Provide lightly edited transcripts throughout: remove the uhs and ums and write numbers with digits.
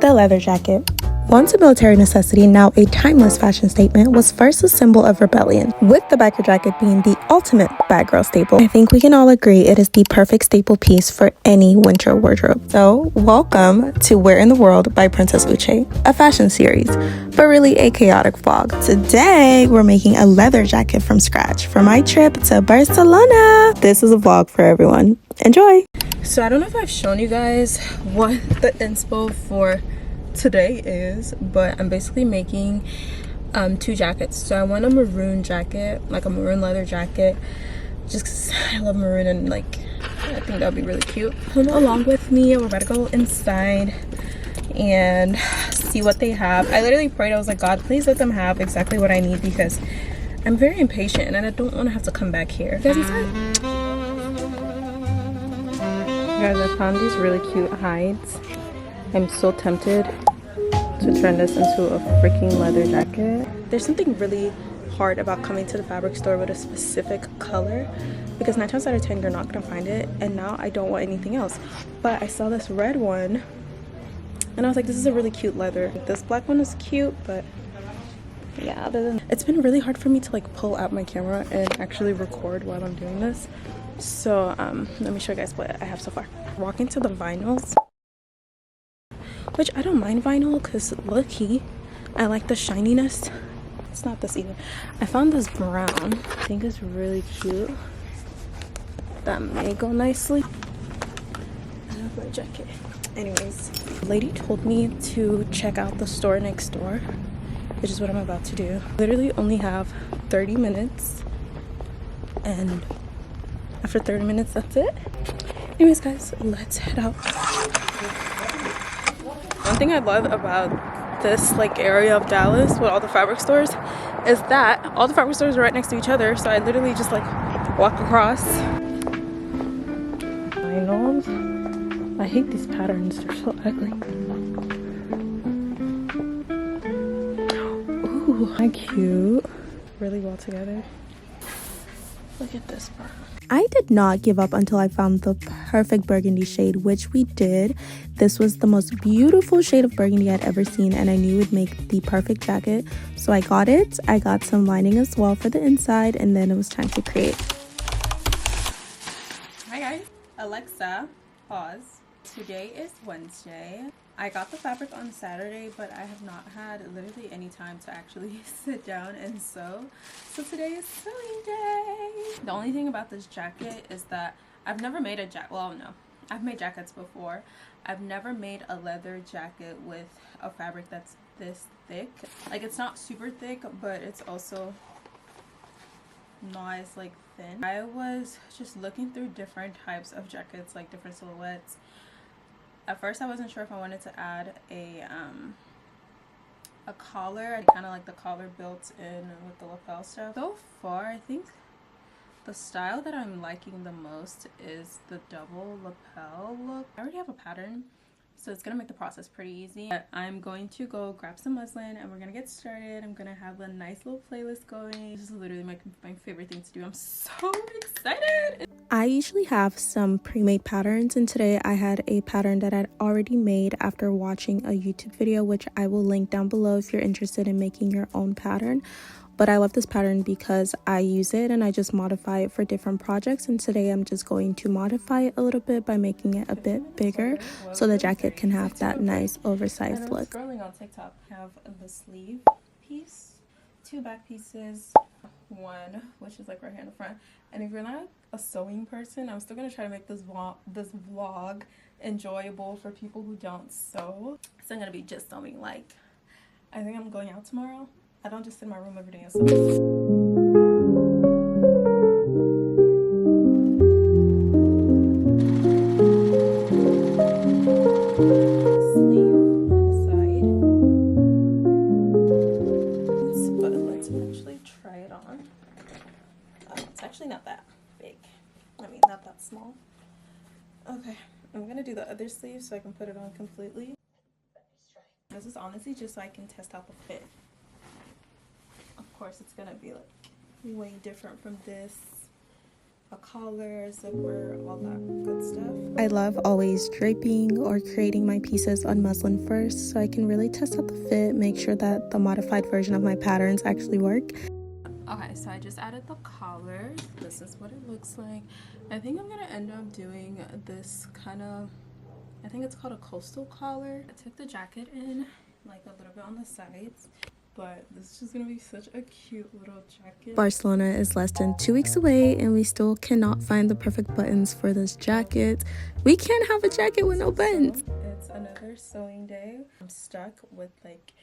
The leather jacket. Once a military necessity, now a timeless fashion statement, was first a symbol of rebellion, with the biker jacket being the ultimate bad girl staple. I think we can all agree it is the perfect staple piece for any winter wardrobe. So, welcome to Where in the World by Princess Uche, a fashion series, but really a chaotic vlog. Today, we're making a leather jacket from scratch for my trip to Barcelona. This is a vlog for everyone. Enjoy! So, I don't know if I've shown you guys what the inspo for today is, but I'm basically making two jackets. So I want a maroon jacket, like a maroon leather jacket, just because I love maroon and like I think that would be really cute. Come along with me, we're about to go inside and see what they have. I literally prayed, I was like, God, please let them have exactly what I need, because I'm very impatient and I don't want to have to come back here. You guys inside? Guys, I found these really cute hides. I'm so tempted to turn this into a freaking leather jacket. There's something really hard about coming to the fabric store with a specific color, because 9 times out of 10 you're not gonna find it, and now I don't want anything else. But I saw this red one and I was like, this is a really cute leather. This black one is cute, but yeah, it's been really hard for me to like pull out my camera and actually record while I'm doing this. So let me show you guys what I have so far. Walking to the vinyls, which I don't mind vinyl because look-key, I like the shininess. It's not this either. I found this brown. I think it's really cute. That may go nicely. I love my jacket. Anyways, the lady told me to check out the store next door, which is what I'm about to do. I literally only have 30 minutes, and after 30 minutes, that's it. Anyways, guys, let's head out. One thing I love about this like area of Dallas with all the fabric stores is that all the fabric stores are right next to each other, so I literally just like walk across. Vinyls. I hate these patterns, they're so ugly. Ooh, how cute. Really well together. Look at this brown. I did not give up until I found the perfect burgundy shade, which we did. This was the most beautiful shade of burgundy I'd ever seen, and I knew it would make the perfect jacket. So I got it. I got some lining as well for the inside, and then it was time to create. Hi guys. Alexa, pause. Today is Wednesday. I got the fabric on Saturday, but I have not had literally any time to actually sit down and sew. So today is sewing day. The only thing about this jacket is that I've never made a jacket. Well, no, I've made jackets before. I've never made a leather jacket with a fabric that's this thick. Like, it's not super thick, but it's also not as like thin. I was just looking through different types of jackets, like different silhouettes. At first I wasn't sure if I wanted to add a collar. I kind of like the collar built in with the lapel stuff. So far, I think the style that I'm liking the most is the double lapel look. I already have a pattern, so it's gonna make the process pretty easy. But I'm going to go grab some muslin and we're gonna get started. I'm gonna have a nice little playlist going. This is literally my favorite thing to do. I'm so excited. I usually have some pre-made patterns, and today I had a pattern that I'd already made after watching a YouTube video, which I will link down below if you're interested in making your own pattern. But I love this pattern because I use it and I just modify it for different projects, and today I'm just going to modify it a little bit by making it a bit bigger so the jacket can have that nice oversized look. Scrolling on TikTok, I have the sleeve piece, 2 back pieces, one which is like right here in the front. And if you're not a sewing person, I'm still gonna try to make this vlog enjoyable for people who don't sew. So I'm gonna be just sewing. Like, I think I'm going out tomorrow. I don't just sit in my room every day and sew. Not that big. I mean, not that small. Okay, I'm gonna do the other sleeve so I can put it on completely. This is honestly just so I can test out the fit. Of course, it's gonna be like way different from this. a collar, zipper, all that good stuff. I love always draping or creating my pieces on muslin first so I can really test out the fit, make sure that the modified version of my patterns actually work. Okay, so I just added the collar. This is what it looks like. I think I'm gonna end up doing this kind of, I think it's called a coastal collar. I took the jacket in like a little bit on the sides, but this is just gonna be such a cute little jacket. Barcelona is less than 2 weeks away and we still cannot find the perfect buttons for this jacket. We can't have a jacket with no buttons. It's another sewing day. I'm stuck with like,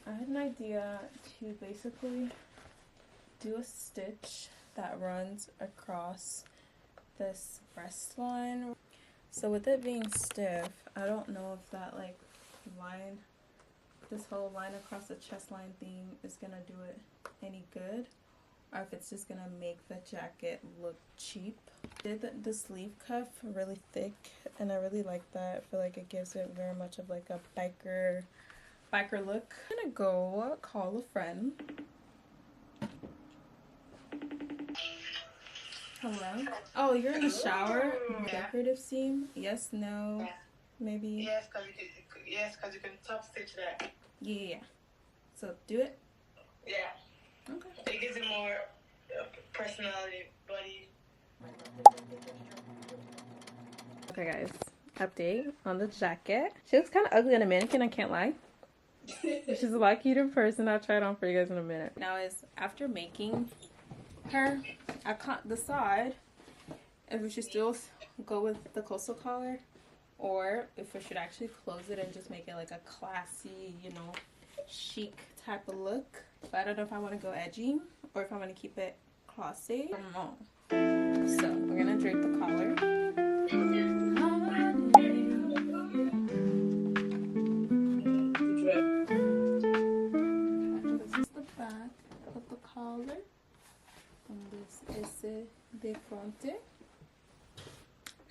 I had an idea to basically do a stitch that runs across this breast line. So with it being stiff, I don't know if that like line, this whole line across the chest line thing is gonna do it any good, or if it's just gonna make the jacket look cheap. Did the sleeve cuff really thick, and I really like that. I feel like it gives it very much of like a biker look. I'm gonna go call a friend. Hello? Oh, you're in the shower? Yeah. Decorative seam? Yes, no, Yeah. maybe? Yes, because you can top stitch that. Yeah. So do it? Yeah. Okay. It gives it more personality, body. Okay guys, update on the jacket. She looks kind of ugly on a mannequin, I can't lie. She's a lot cuter in person. I'll try it on for you guys in a minute. Now is after making her, I can't decide if we should still go with the coastal collar or if we should actually close it and just make it like a classy, you know, chic type of look. But I don't know if I want to go edgy or if I want to keep it classy. I don't know. So we're gonna drape the collar. Collar, and this is the front.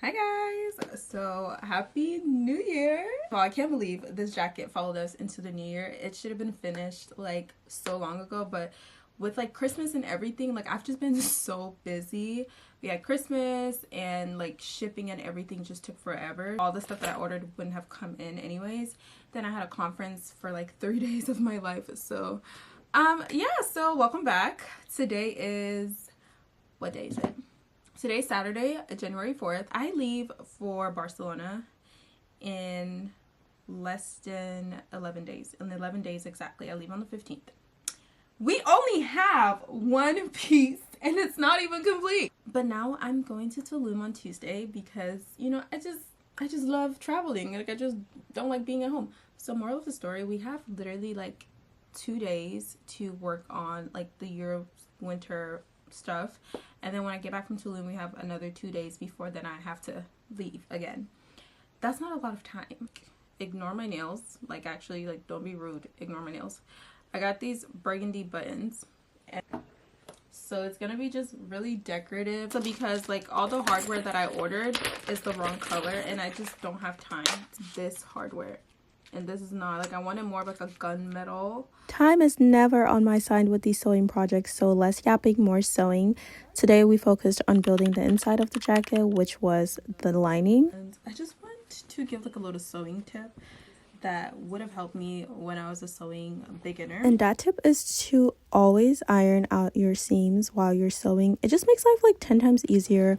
Hi guys, so happy new year. Well, I can't believe this jacket followed us into the new year. It should have been finished like so long ago, but with like Christmas and everything, like I've just been so busy. We had Christmas and like shipping and everything just took forever. All the stuff that I ordered wouldn't have come in anyways. Then I had a conference for like 3 days of my life, so yeah, so welcome back. Today is, what day is it? Today's Saturday, January 4th. I leave for Barcelona in less than 11 days. In 11 days exactly. I leave on the 15th. We only have one piece and it's not even complete. But now I'm going to Tulum on Tuesday because, you know, I just love traveling. Like I just don't like being at home. So moral of the story, we have literally like 2 days to work on like the Euro winter stuff, and then when I get back from Tulum we have another 2 days before then I have to leave again. That's not a lot of time. Ignore my nails, like actually, like don't be rude, ignore my nails. I got these burgundy buttons, and so it's gonna be just really decorative. So because like all the hardware that I ordered is the wrong color and I just don't have time. This hardware, and this is not, like I wanted more of like a gunmetal. Time is never on my side with these sewing projects, so less yapping, more sewing. Today we focused on building the inside of the jacket, which was the lining. And I just want to give like a little sewing tip that would have helped me when I was a sewing beginner. And that tip is to always iron out your seams while you're sewing. It just makes life like 10 times easier.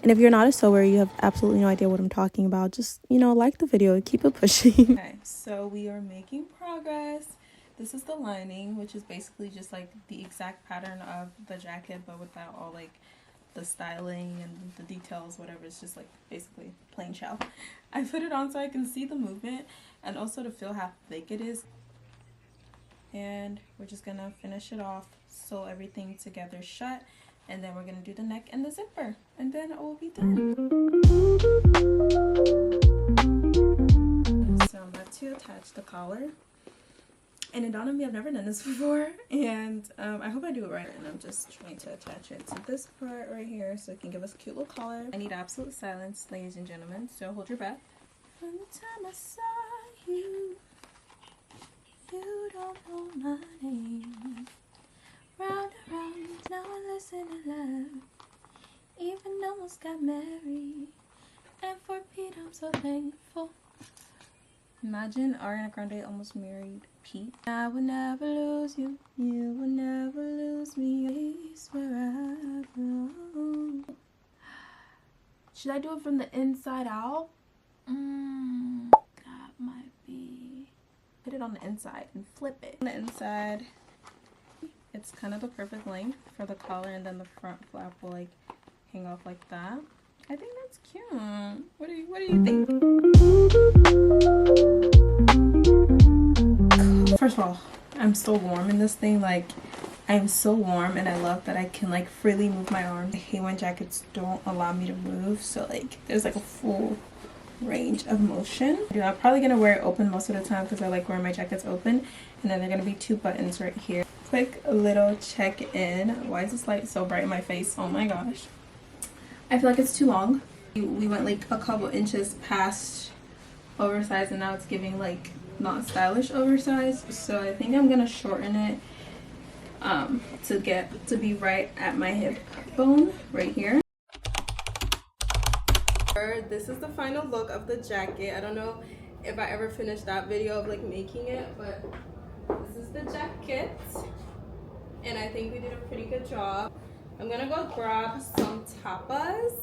And if you're not a sewer, you have absolutely no idea what I'm talking about. Just, you know, like the video, keep it pushing. Okay, so we are making progress. This is the lining, which is basically just like the exact pattern of the jacket, but without all like the styling and the details, whatever. It's just like basically plain shell. I put it on so I can see the movement and also to feel how thick it is. And we're just gonna finish it off, sew everything together shut, and then we're gonna do the neck and the zipper, and then it will be done. So I'm about to attach the collar, and it dawned on me I've never done this before, and I hope I do it right. And I'm just trying to attach it to this part right here so it can give us a cute little collar. I need absolute silence, ladies and gentlemen, so hold your breath. From the time I saw you, you don't know my name. Round and round, now I listen to love. so thankful. Imagine Ariana Grande almost married Pete. I would never lose you. You will never lose me. Place where I belong. Should I do it from the inside out? That might be. Put it on the inside and flip it. On the inside, it's kind of the perfect length for the collar, and then the front flap will like hang off like that. I think that's cute. What do you think? First of all, I'm so warm in this thing. Like, I'm so warm, and I love that I can like freely move my arms. I hate when jackets don't allow me to move, so like there's like a full range of motion. I'm probably gonna wear it open most of the time because I like wearing my jackets open, and then there are gonna be 2 buttons right here. Quick little check-in. Why is this light so bright in my face? Oh my gosh, I feel like it's too long. We went like a couple inches past oversized, and now it's giving like not stylish oversized, so I think I'm gonna shorten it to get to be right at my hip bone right here. This is the final look of the jacket. I don't know if I ever finished that video of like making it, but this is the jacket, and I think we did a pretty good job. I'm gonna go grab some tapas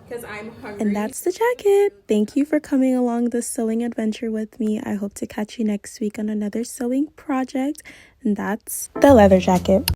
because I'm hungry. And that's the jacket. Thank you for coming along this sewing adventure with me. I hope to catch you next week on another sewing project. And that's the leather jacket.